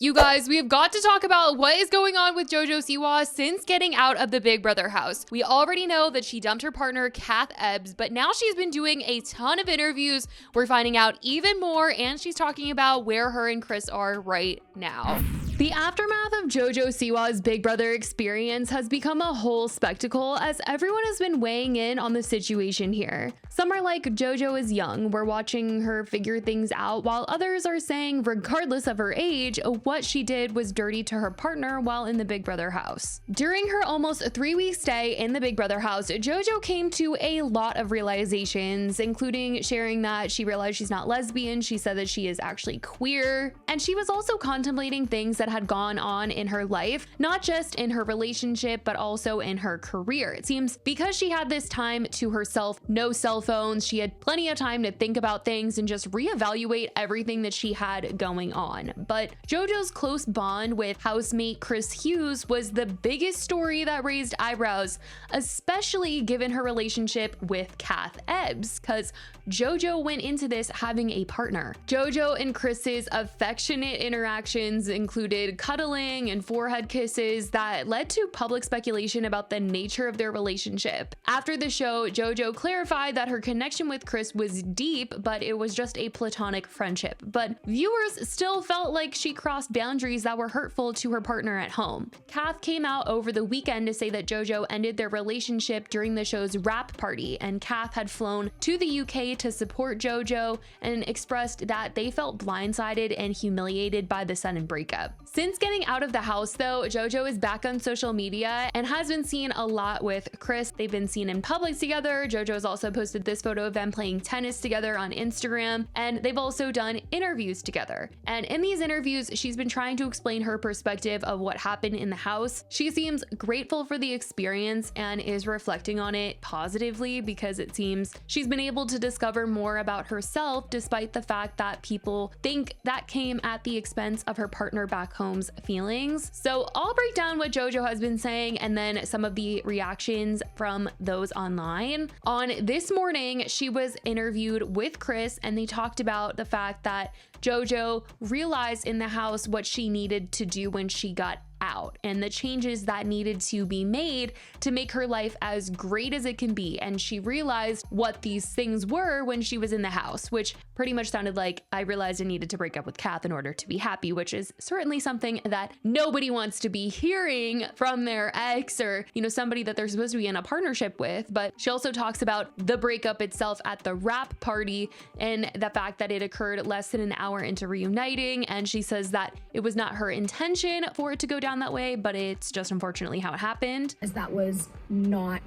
You guys, we have got to talk about what is going on with JoJo Siwa since getting out of the Big Brother house. We already know that she dumped her partner, Kath Ebbs, but now she's been doing a ton of interviews. We're finding out even more, and she's talking about where her and Chris are right now. The aftermath of JoJo Siwa's Big Brother experience has become a whole spectacle as everyone has been weighing in on the situation here. Some are like, JoJo is young, we're watching her figure things out, while others are saying, regardless of her age, what she did was dirty to her partner while in the Big Brother house. During her almost 3-week stay in the Big Brother house, JoJo came to a lot of realizations, including sharing that she realized she's not lesbian, she said that she is actually queer, and she was also contemplating things that had gone on in her life, not just in her relationship, but also in her career. It seems because she had this time to herself, no cell phones, she had plenty of time to think about things and just reevaluate everything that she had going on. But JoJo's close bond with housemate Chris Hughes was the biggest story that raised eyebrows, especially given her relationship with Kath Ebbs, because JoJo went into this having a partner. JoJo and Chris's affectionate interactions included cuddling and forehead kisses that led to public speculation about the nature of their relationship. After the show, JoJo clarified that her connection with Chris was deep, but it was just a platonic friendship. But viewers still felt like she crossed boundaries that were hurtful to her partner at home. Kath came out over the weekend to say that JoJo ended their relationship during the show's wrap party, and Kath had flown to the UK to support JoJo and expressed that they felt blindsided and humiliated by the sudden breakup. Since getting out of the house though, JoJo is back on social media and has been seen a lot with Chris. They've been seen in public together. JoJo's also posted this photo of them playing tennis together on Instagram, and they've also done interviews together. And in these interviews, she's been trying to explain her perspective of what happened in the house. She seems grateful for the experience and is reflecting on it positively because it seems she's been able to discover more about herself despite the fact that people think that came at the expense of her partner back home's feelings. So I'll break down what JoJo has been saying and then some of the reactions from those online. On This Morning, she was interviewed with Chris and they talked about the fact that JoJo realized in the house what she needed to do when she got out and the changes that needed to be made to make her life as great as it can be. And she realized what these things were when she was in the house, which pretty much sounded like, I realized I needed to break up with Kath in order to be happy, which is certainly something that nobody wants to be hearing from their ex or, somebody that they're supposed to be in a partnership with. But she also talks about the breakup itself at the wrap party and the fact that it occurred less than an hour into reuniting. And she says that it was not her intention for it to go down that way, but it's just unfortunately how it happened. As that was not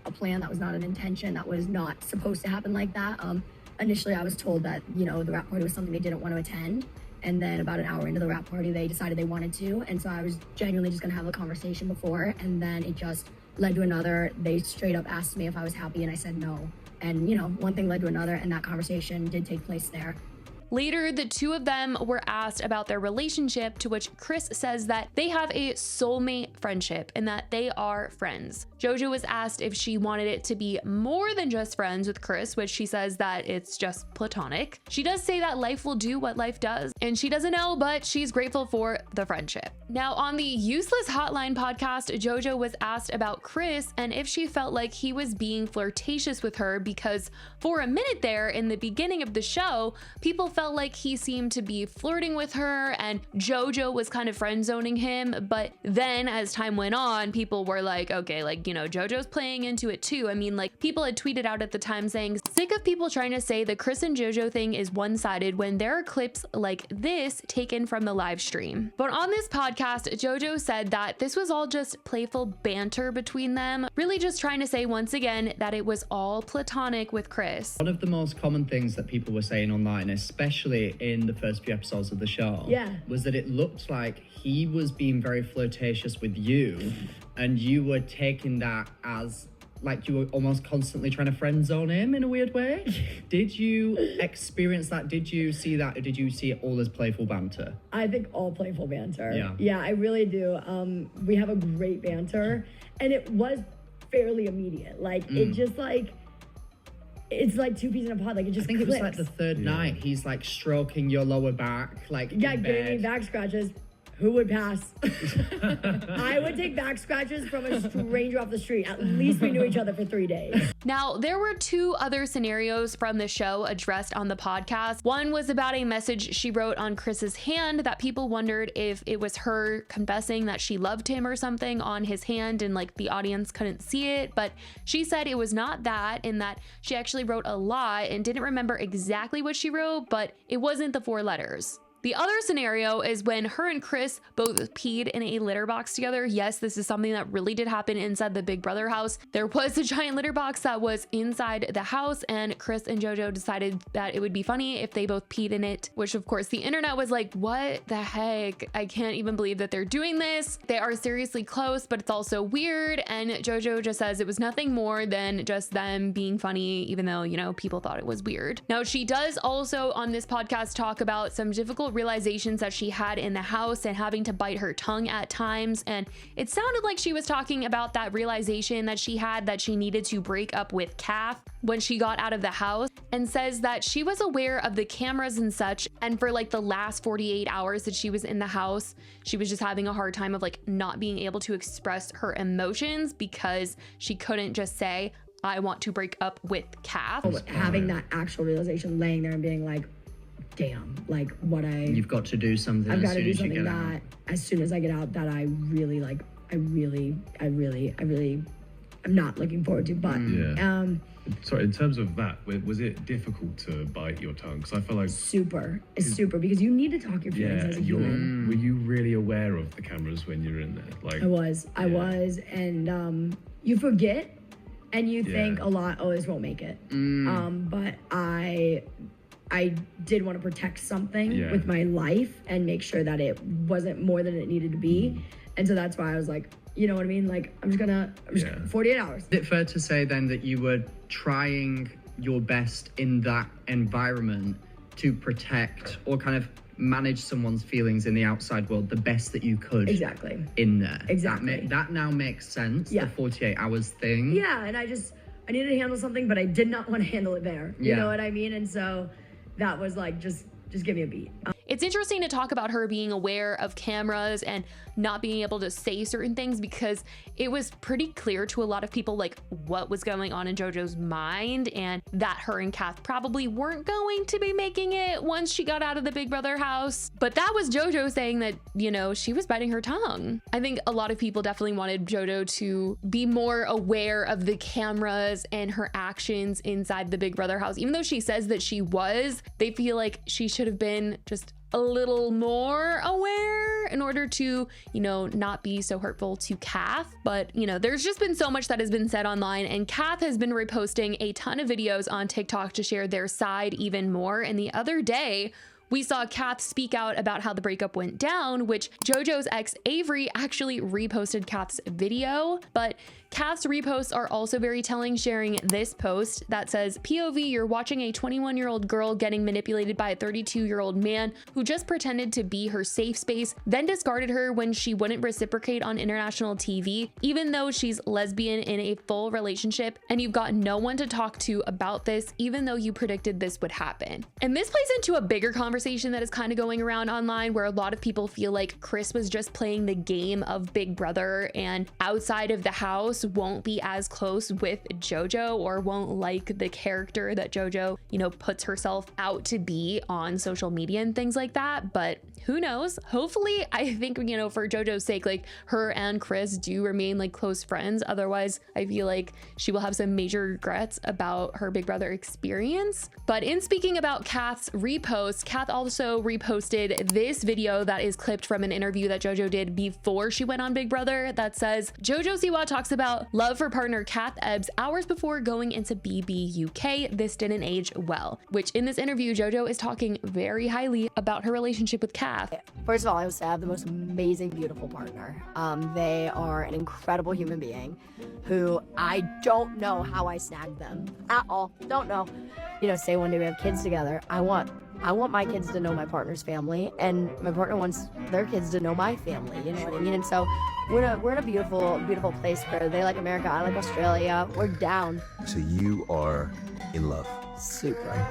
a plan, that was not an intention, that was not supposed to happen like that. Initially I was told that, the wrap party was something they didn't want to attend. And then about an hour into the wrap party, they decided they wanted to. And so I was genuinely just gonna have a conversation before, and then it just led to another. They straight up asked me if I was happy and I said no. And one thing led to another, and that conversation did take place there. Later, the two of them were asked about their relationship, to which Chris says that they have a soulmate friendship and that they are friends. JoJo was asked if she wanted it to be more than just friends with Chris, which she says that it's just platonic. She does say that life will do what life does, and she doesn't know, but she's grateful for the friendship. Now, on the Useless Hotline podcast, JoJo was asked about Chris and if she felt like he was being flirtatious with her, because for a minute there in the beginning of the show, people felt like he seemed to be flirting with her and JoJo was kind of friend zoning him. But then as time went on, people were like, okay, JoJo's playing into it too. I mean, people had tweeted out at the time saying, sick of people trying to say the Chris and JoJo thing is one-sided when there are clips like this taken from the live stream. But on this podcast, JoJo said that this was all just playful banter between them, really just trying to say once again that it was all platonic with Chris. One of the most common things that people were saying online, especially in the first few episodes of the show, was that it looked like he was being very flirtatious with you and you were taking that as like you were almost constantly trying to friend zone him in a weird way. Did you experience that? Did you see that? Or did you see it all as playful banter? I think all playful banter. Yeah, I really do. We have a great banter, and it was fairly immediate. It just it's like two peas in a pod. Like it just I think clicks. it was like the third night. He's like stroking your lower back, like giving me back scratches. Who would pass? I would take back scratches from a stranger off the street. At least we knew each other for 3 days. Now, there were two other scenarios from the show addressed on the podcast. One was about a message she wrote on Chris's hand that people wondered if it was her confessing that she loved him or something on his hand and like the audience couldn't see it. But she said it was not that, and that she actually wrote a lot and didn't remember exactly what she wrote, but it wasn't the 4 letters. The other scenario is when her and Chris both peed in a litter box together. Yes, this is something that really did happen inside the Big Brother house. There was a giant litter box that was inside the house, and Chris and JoJo decided that it would be funny if they both peed in it, which of course the internet was like, what the heck? I can't even believe that they're doing this. They are seriously close, but it's also weird. And JoJo just says it was nothing more than just them being funny, even though, you know, people thought it was weird. Now, she does also on this podcast talk about some difficult realizations that she had in the house and having to bite her tongue at times. And it sounded like she was talking about that realization that she had that she needed to break up with Kath when she got out of the house, and says that she was aware of the cameras and such. And for like the last 48 hours that she was in the house, she was just having a hard time of like not being able to express her emotions because she couldn't just say, I want to break up with Kath. Having that actual realization, laying there and being like, damn, like you've got to do something. I've got to do something that as soon as I get out that I really like, I'm not looking forward to. But sorry, in terms of that, was it difficult to bite your tongue? Because I feel like super because you need to talk your feelings as a human. Were you really aware of the cameras when you were in there? Like I was, and you forget and you think a lot, oh, this won't make it. But I did want to protect something with my life and make sure that it wasn't more than it needed to be. And so that's why I was like, you know what I mean? Like, I'm just 48 hours. Is it fair to say then that you were trying your best in that environment to protect or kind of manage someone's feelings in the outside world the best that you could? Exactly. In there. Exactly. That now makes sense, the 48 hours thing. Yeah, and I needed to handle something, but I did not want to handle it there. You know what I mean? And so that was like, just give me a beat. It's interesting to talk about her being aware of cameras and not being able to say certain things, because it was pretty clear to a lot of people like what was going on in JoJo's mind, and that her and Kath probably weren't going to be making it once she got out of the Big Brother house. But that was JoJo saying that, you know, she was biting her tongue. I think a lot of people definitely wanted JoJo to be more aware of the cameras and her actions inside the Big Brother house. Even though she says that she was, they feel like she should have been just a little more aware in order to, you know, not be so hurtful to Kath. But, you know, there's just been so much that has been said online, and Kath has been reposting a ton of videos on TikTok to share their side even more. And the other day, we saw Kath speak out about how the breakup went down, which JoJo's ex Avery actually reposted Kath's video. But Kath's reposts are also very telling, sharing this post that says, POV, you're watching a 21-year-old girl getting manipulated by a 32-year-old man who just pretended to be her safe space, then discarded her when she wouldn't reciprocate on international TV, even though she's lesbian in a full relationship, and you've got no one to talk to about this, even though you predicted this would happen. And this plays into a bigger conversation that is kind of going around online, where a lot of people feel like Chris was just playing the game of Big Brother, and outside of the house won't be as close with JoJo, or won't like the character that JoJo, you know, puts herself out to be on social media and things like that. But who knows? Hopefully, I think, you know, for JoJo's sake, like her and Chris do remain like close friends. Otherwise, I feel like she will have some major regrets about her Big Brother experience. But in speaking about Kath's repost, Kath also reposted this video that is clipped from an interview that JoJo did before she went on Big Brother that says, JoJo Siwa talks about love for partner Kath Ebbs hours before going into BBUK. This didn't age well, which in this interview, JoJo is talking very highly about her relationship with Kath. First of all, I would say I have the most amazing, beautiful partner. They are an incredible human being who I don't know how I snagged them at all. Don't know. You know, say one day we have kids together. I want my kids to know my partner's family, and my partner wants their kids to know my family. You know what I mean? And so we're in a beautiful, beautiful place where they like America, I like Australia. We're down. So you are in love. Super.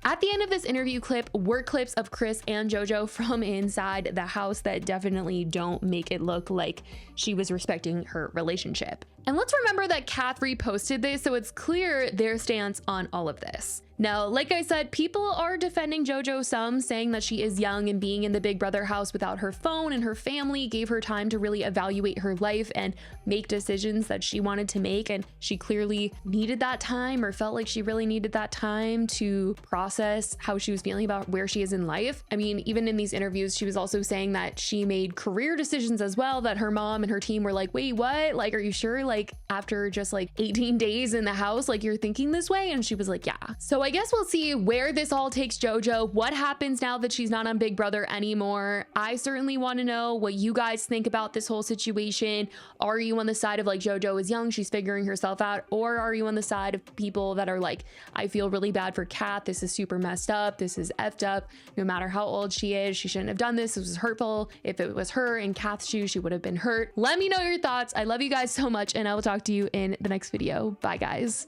At the end of this interview clip were clips of Chris and JoJo from inside the house that definitely don't make it look like she was respecting her relationship. And let's remember that Kath reposted this, so it's clear their stance on all of this. Now, like I said, people are defending JoJo some, saying that she is young and being in the Big Brother house without her phone and her family gave her time to really evaluate her life and make decisions that she wanted to make. And she clearly needed that time, or felt like she really needed that time to process how she was feeling about where she is in life. I mean, even in these interviews, she was also saying that she made career decisions as well, that her mom and her team were like, wait, what? Like, are you sure? Like, after just like 18 days in the house, like you're thinking this way? And she was like, yeah. So I guess we'll see where this all takes JoJo, what happens now that she's not on Big Brother anymore. I certainly want to know what you guys think about this whole situation. Are you on the side of like JoJo is young, she's figuring herself out? Or are you on the side of people that are like, I feel really bad for Kath, this is super messed up, this is effed up, no matter how old she is, she shouldn't have done this, this was hurtful. If it was her in Kath's shoes, she would have been hurt. Let me know your thoughts. I love you guys so much, and I will talk to you in the next video. Bye guys.